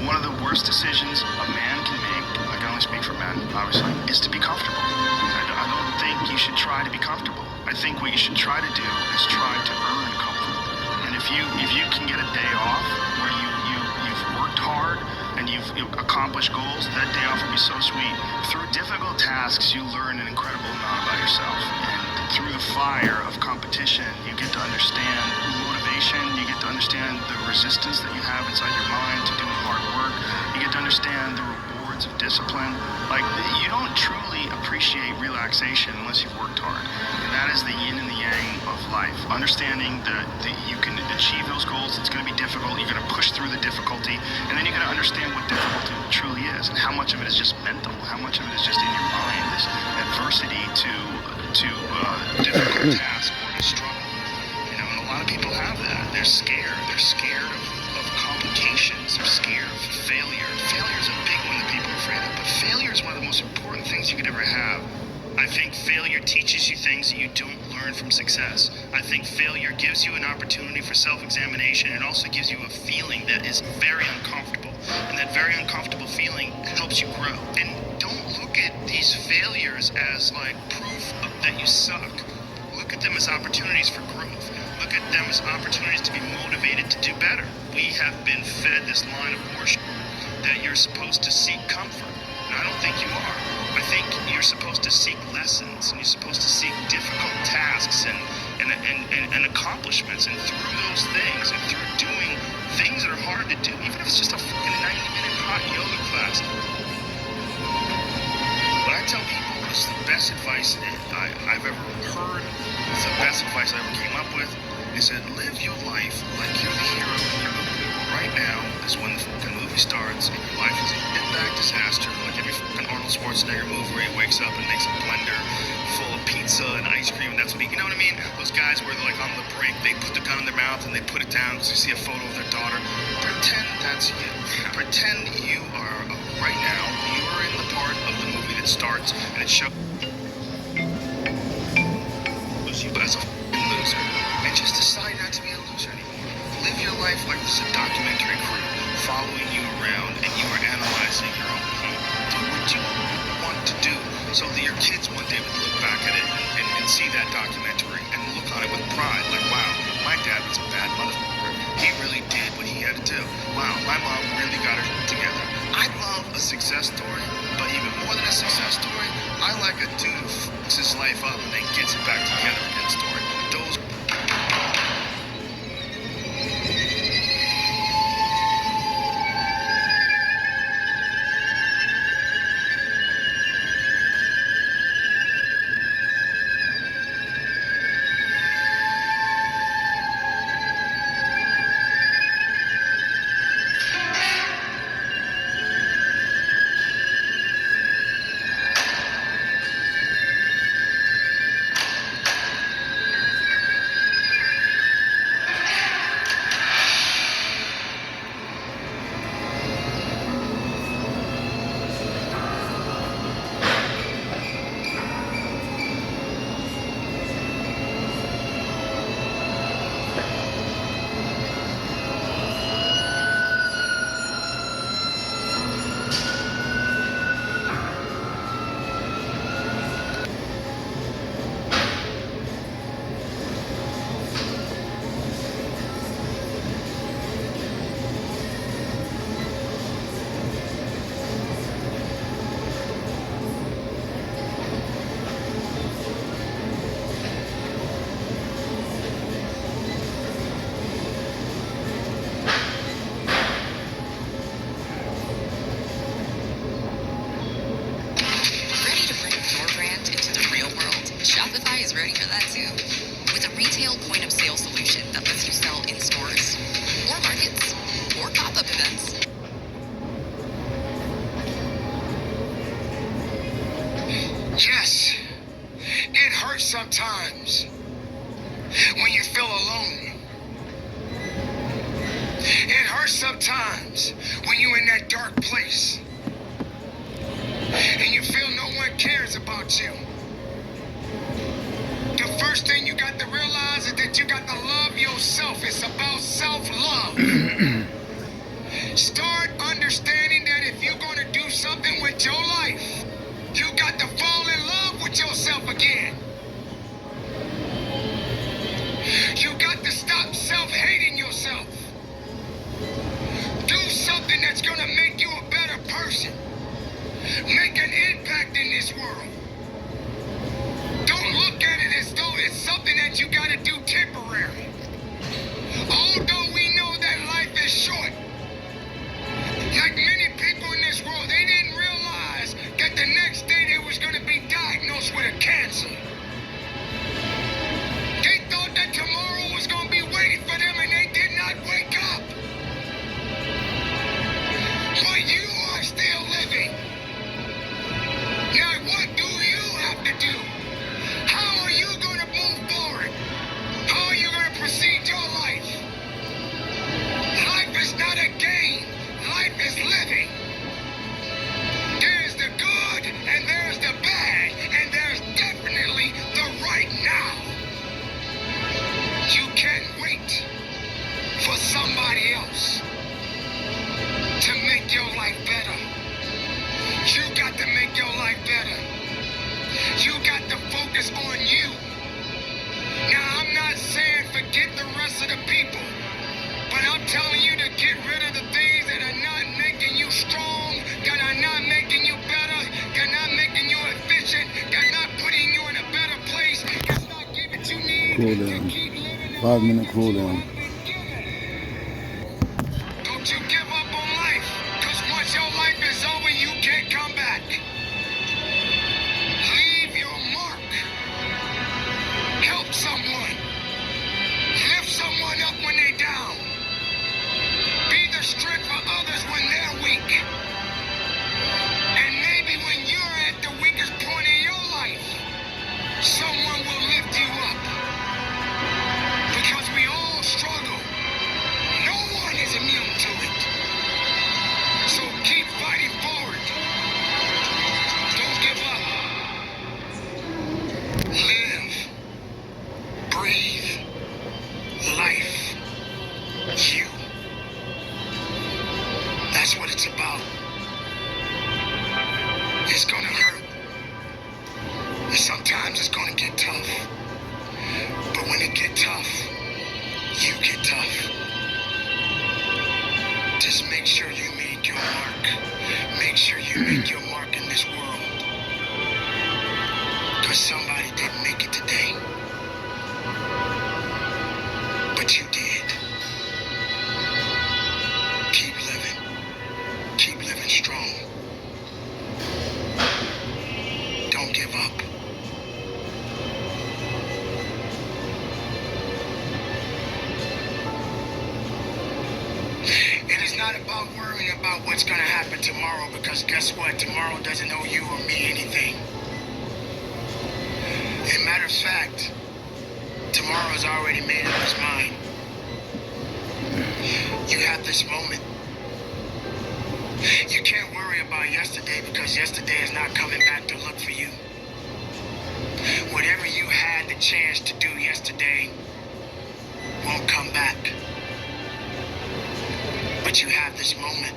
One of the worst decisions a man can make, I can only speak for men, obviously, is to be comfortable. I don't think you should try to be comfortable. I think what you should try to do is try to earn comfort. And if you can get a day off where you've worked hard and you've accomplished goals, that day off will be so sweet. Through difficult tasks, you learn an incredible amount about yourself. And through the fire of competition, you get to understand motivation, you get to understand the resistance that you have inside your mind to doing hard work, you get to understand the rewards of discipline. Like, you don't truly appreciate relaxation unless you've worked hard. And that is the yin and the yang of life. Understanding that you can achieve those goals, it's going to be difficult, you're going to push through the difficulty, and then you're going to understand what difficulty truly is, and how much of it is just mental, how much of it is just in your mind, this adversity to difficult task or to struggle. And a lot of people have that. They're scared. They're scared of complications. They're scared of failure. Failure is a big one that people are afraid of, but failure is one of the most important things you could ever have. I think failure teaches you things that you don't learn from success. I think failure gives you an opportunity for self-examination. It also gives you a feeling that is very uncomfortable. And that very uncomfortable feeling helps you grow. And don't look at these failures as like proof that you suck. Look at them as opportunities for growth. Look at them as opportunities to be motivated to do better. We have been fed this line of worship that you're supposed to seek comfort. And I don't think you are. I think you're supposed to seek lessons, and you're supposed to seek difficult tasks and accomplishments, and through those things, and through doing things that are hard to do, even if it's just a fucking 90-minute hot yoga class. What I tell people is the best advice I've ever heard, it's the best advice I ever came up with, is that live your life like you're the hero in your movie. Right now is when the fucking movie starts and your life is a big disaster, like every fucking Arnold Schwarzenegger movie where he wakes up and makes a blender full of pizza and ice cream, and that's what you know what I mean? Those guys where they're like on the brink, they put the gun in their mouth and they put it down because they see a photo of their daughter. Pretend that's you. Pretend you are, right now, you are in the part of the movie that starts and it shows you as a fucking loser. And just decide not to be a loser anymore. Live your life like this is a documentary crew following you around and you are analyzing your own home. Do what you want to do so that your kids one day would look back at it and see that documentary and look on it with pride. Like, wow, my dad was a bad motherfucker. He really did what he had to do. Wow, my mom really got her together. I love a success story, but even more than a success story, I like a dude who fucks his life up and then gets it back together again story. Those retail point of sale solution that lets you sell in stores or markets or pop-up events. Yes, it hurts sometimes when you feel alone. It hurts sometimes when you're in that dark place and you feel no one cares about you. The first thing you got to realize is that you got to love yourself. It's about self-love. Start understanding that if you're going to do something with your life, you got to fall in love with yourself again. You got to stop self-hating yourself. Do something that's going to make you a better person. Make an impact in this world. Don't look at it as though it's something that you got to do temporary. Although we know that life is short, like many people in this world, they didn't realize that the next day they was going to be diagnosed with a cancer. They thought that tomorrow was going to be waiting for them and they did not wake up. But you are still living. Now what do you have to do? How are you going to move forward? How are you going to proceed your life? Life is not a game. Life is living. There's the good and there's the bad and there's definitely the right now. You can't wait for somebody else to make your life better. You got to make your life better. You got to focus on you. Now, I'm not saying forget the rest of the people, but I'm telling you to get rid of the things that are not making you strong, that are not making you better, that are not making you efficient, that are not putting you in a better place, that's not giving you need Cool to down. keep living the 5 minute life cool that you down. have been given. Don't you give up on life, because once your life is over, you can't come back. Leave your mark. Help someone. Lift someone up when they're down. Be the strength for others when they're weak. And maybe when you're at the weakest point in your life, someone will lift you up. Because we all struggle. No one is immune to it. So keep fighting forward. Don't give up. Live. Breathe. Life. You. That's what it's about. It's gonna hurt. And sometimes it's gonna get tough. But when it get tough, you get tough. Just make sure you made your mark. Make sure you make your mark in this world. Because somebody didn't make it today. But you did. Keep living. Keep living strong. Don't give up. It is not about worrying about what's going to happen tomorrow, because guess what? Tomorrow doesn't owe you or me anything. As a matter of fact, tomorrow's already made up his mind. You have this moment. You can't worry about yesterday, because yesterday is not coming back to look for you. Whatever you had the chance to do yesterday won't come back. But you have this moment.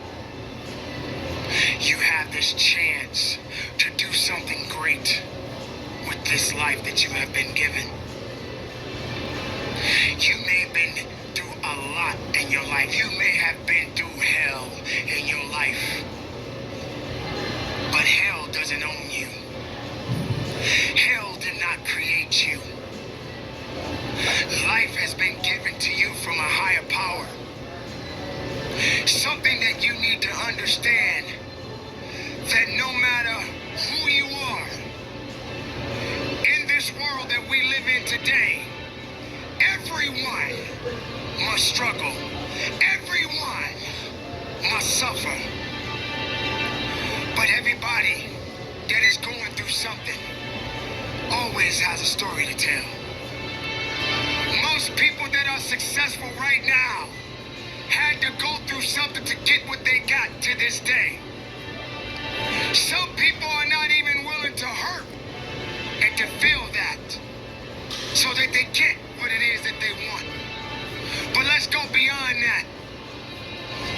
You have this chance to do something great with this life that you have been given. You may have been through a lot in your life. You may have been through hell in your life. But hell doesn't own you. Hell did not create you. Life has been given to you from a higher power. Something that you need to understand, that no matter who you are, in this world that we live in today, suffer. But everybody that is going through something always has a story to tell. Most people that are successful right now had to go through something to get what they got to this day. Some people are not even willing to hurt and to feel that so that they get what it is that they want. But let's go beyond that.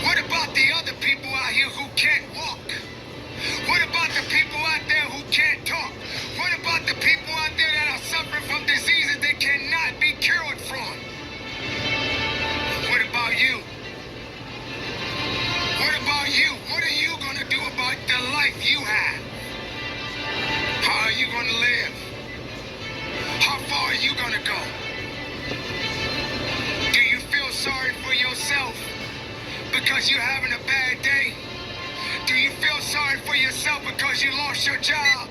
What about the other people out here who can't walk? What about the people out there who can't talk? What about the people out there that are suffering from diseases that cannot be cured from? What about you? What about you? What are you going to do about the life you have? How are you going to live? How far are you going to go? Do you feel sorry for yourself because you're having a bad day? Do you feel sorry for yourself because you lost your job?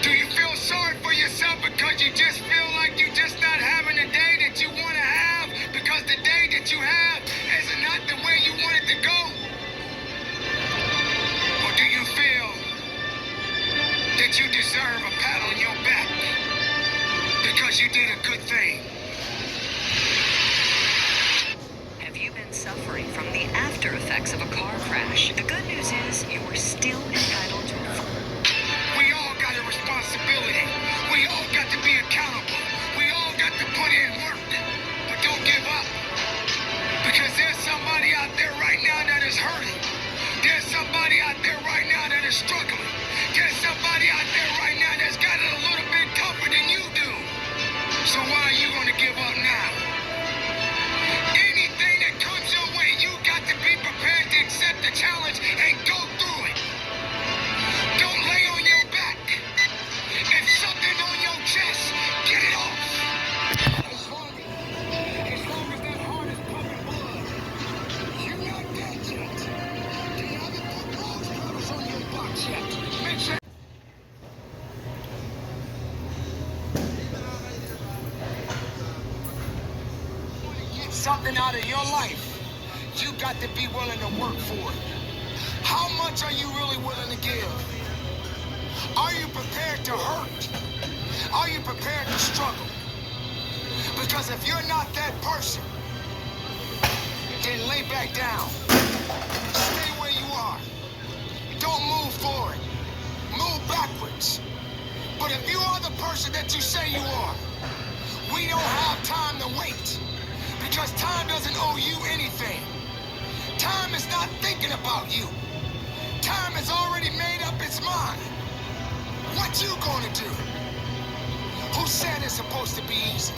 Do you feel sorry for yourself because you just feel like you're just not having the day that you want to have because the day that you have is not the way you want it to go? Or do you feel that you deserve a pat on your back because you did a good thing? Have you been suffering from the after effects of a car crash? The good news is you're still entitled to We all got a responsibility. We all got to be accountable. We all got to put in work. But don't give up. Because there's somebody out there right now that is hurting. There's somebody out there right now that is struggling. There's somebody out there right now that's got it a little bit tougher than you do. So why are you going to give up now? Anything that comes your way, you got to be prepared to accept the challenge and go through it. Don't lay on your back. If something's on your chest, get it off. As long as that heart is pumping blood, you're not dead yet. You haven't put rose petals on your box yet. Make sure. Get something out of your life, you got to be willing to work for it. How much are you really willing to give? Are you prepared to hurt? Are you prepared to struggle? Because if you're not that person, then lay back down. Stay where you are. Don't move forward. Move backwards. But if you are the person that you say you are, we don't have time to wait. Because time doesn't owe you anything. Time is not thinking about you. Time has already made up its mind. What you gonna do? Who said it's supposed to be easy?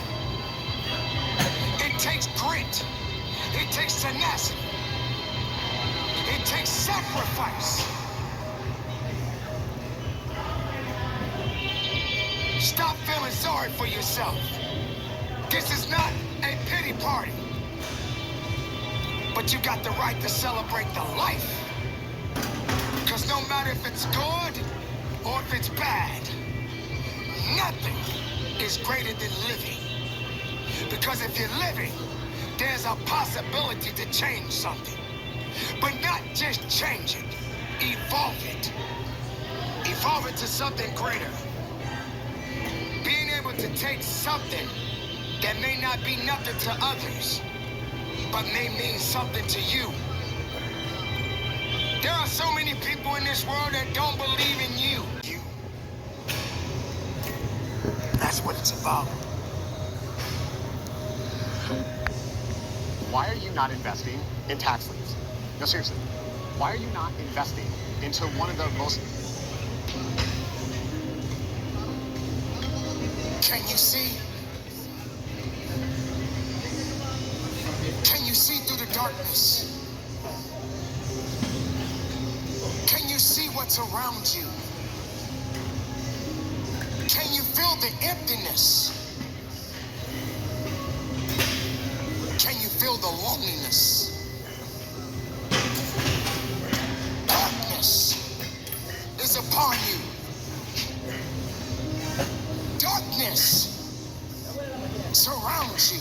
It takes grit. It takes tenacity. It takes sacrifice. Stop feeling sorry for yourself. This is not a pity party. But you got the right to celebrate the life. Because no matter if it's good or if it's bad, nothing is greater than living. Because if you're living, there's a possibility to change something. But not just change it, evolve it. Evolve it to something greater. Being able to take something that may not be nothing to others, but may mean something to you. There are so many people in this world that don't believe in you. That's what it's about. Why are you not investing in tax liens? No, seriously. Why are you not investing into one of the most... Can you see? Can you see through the darkness? Can you see what's around you? Can you feel the emptiness? Can you feel the loneliness? Darkness is upon you. Darkness surrounds you.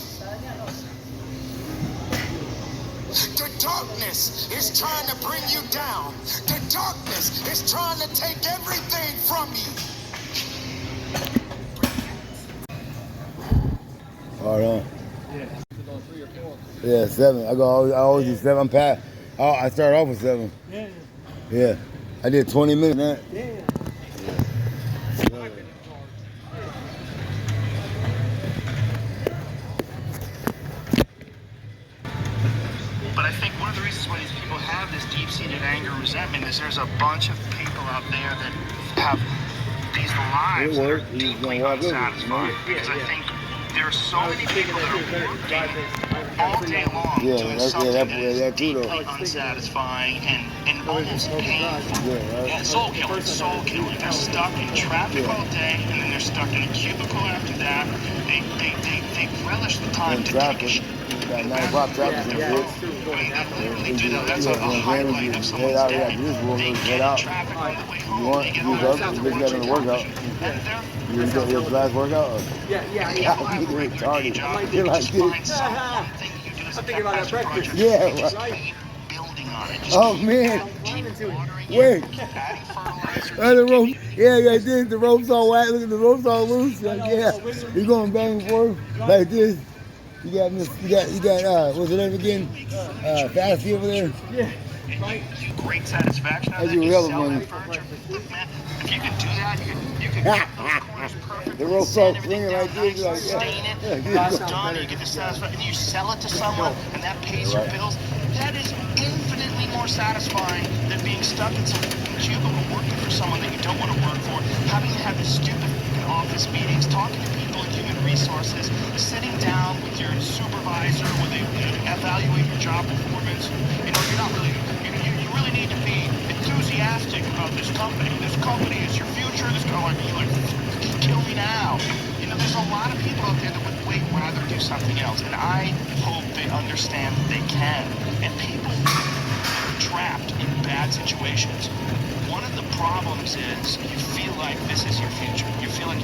The darkness is trying to bring you down. The darkness is trying to take everything from you. Hold on. Yeah, 7. I always do 7. I'm past. I started off with 7. Yeah. Yeah. I did 20 minutes. Yeah. But I think one of the reasons why these people have this deep-seated anger and resentment is there's a bunch of people out there that have these lives that are deeply unsatisfied. Because I think there are so many people that are working all day long doing something that is deeply unsatisfying and almost painful. Yeah, soul killing. They're stuck in traffic all day, and then they're stuck in a cubicle after that. They relish the time to take a shit. Got 9 o'clock traffic and shit. Literally do that. That's a highlight of someone's day. They get in traffic on the way home. They get home. You got in the workout. You got your last workout? Yeah. You're retarded. You're like this. I'm thinking about that breakfast. Yeah, right. Oh, man. Wait. The rope. Yeah, like this. The rope's all wide. Look at the rope's all loose. Like, yeah. You're going bang and forth like this. You got what's the name again? Fasty over there? Yeah. Right. Great satisfaction out of that. You hell of money. Look, man, if you can do that, you can get those corners perfect. The rope's all swinging like this. Like, stain it, it's done, you get the satisfaction, and you sell it to someone, and that pays your bills. That is infinitely more satisfying than being stuck in some cubicle working for someone that you don't want to work for, having to have these stupid office meetings, talking to people in human resources, sitting down with your supervisor where they evaluate your job performance. You know, you're not really, you really need to be enthusiastic about this company. This company is your future. This company, like, kill me now. You know, there's a lot of people out there that would rather do something else, and I hope they understand that they can. And people are trapped in bad situations. One of the problems is you feel like this is your future. You feel like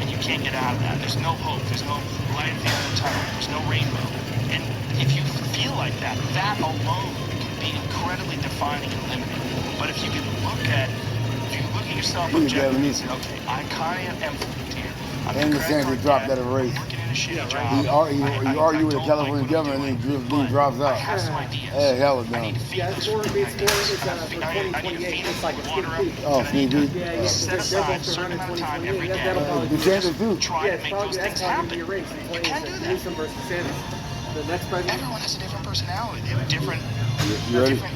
and you can't get out of that. There's no hope. There's no light at the end of the tunnel. There's no rainbow. And if you feel like that, that alone can be incredibly defining and limiting. But if you look at yourself objectively and say, okay, I kind of am here. And the Sanders dropped out of a race. He argued with the California governor and then drops out. Hey, hell of done. Yeah, it's more for 2028. It's like a skip feet. Oh, Steve, dude. Yeah, set aside a certain amount of time every day. The Sanders too. Try to make those things happen. You can do that. Newsom versus Sanders. The next president. Everyone has a different personality. They have different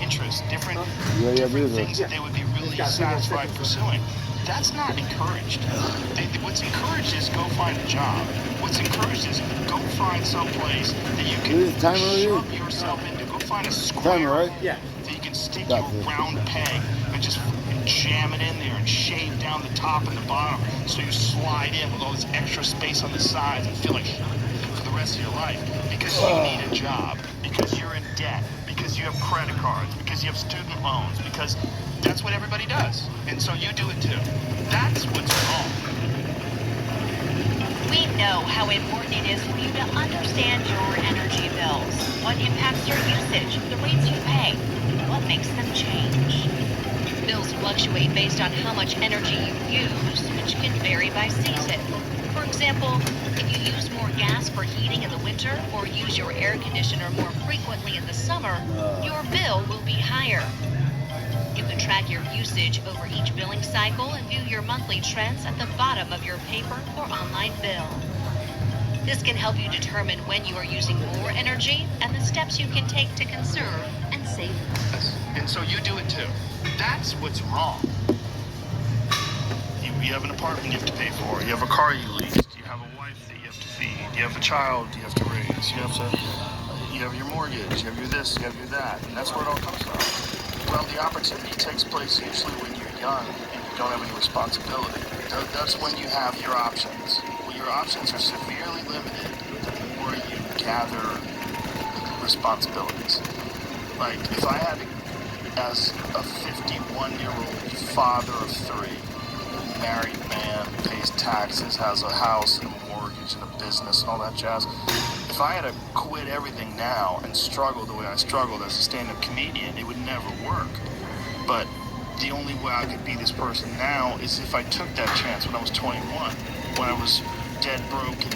interests, different things that they would be really satisfied pursuing. That's not encouraged. What's encouraged is go find a job. What's encouraged is go find some place that you can shove yourself into. Go find a square that you can stick your round peg and just jam it in there and shave down the top and the bottom so you slide in with all this extra space on the sides and feel like for the rest of your life because you need a job, because you're in debt, because you have credit cards, because you have student loans, because that's what everybody does. And so you do it too. That's what's wrong. We know how important it is for you to understand your energy bills, what impacts your usage, the rates you pay, what makes them change. Bills fluctuate based on how much energy you use, which can vary by season. For example, if you use more gas for heating in the winter or use your air conditioner more frequently in the summer, your bill will be higher. You can track your usage over each billing cycle and view your monthly trends at the bottom of your paper or online bill. This can help you determine when you are using more energy and the steps you can take to conserve and save. And so you do it too. That's what's wrong. You have an apartment you have to pay for. You have a car you leased. You have a wife that you have to feed. You have a child you have to raise. You have your mortgage. You have your this. You have your that. And that's where it all comes from. Well, the opportunity takes place usually when you're young and you don't have any responsibility. That's when you have your options. Well, your options are severely limited the more you gather responsibilities. Like, if I had to, as a 51-year-old father of 3, married man, pays taxes, has a house and a mortgage and a business and all that jazz, if I had to quit everything now and struggle the way I struggled as a stand-up comedian, it would never work. But the only way I could be this person now is if I took that chance when I was 21, when I was dead broke and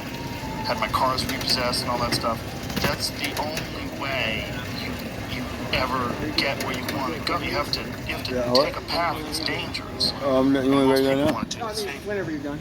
had my cars repossessed and all that stuff. That's the only way you ever get where you want to go. You have to take a path that's dangerous. You want to write that now? Whenever you're done.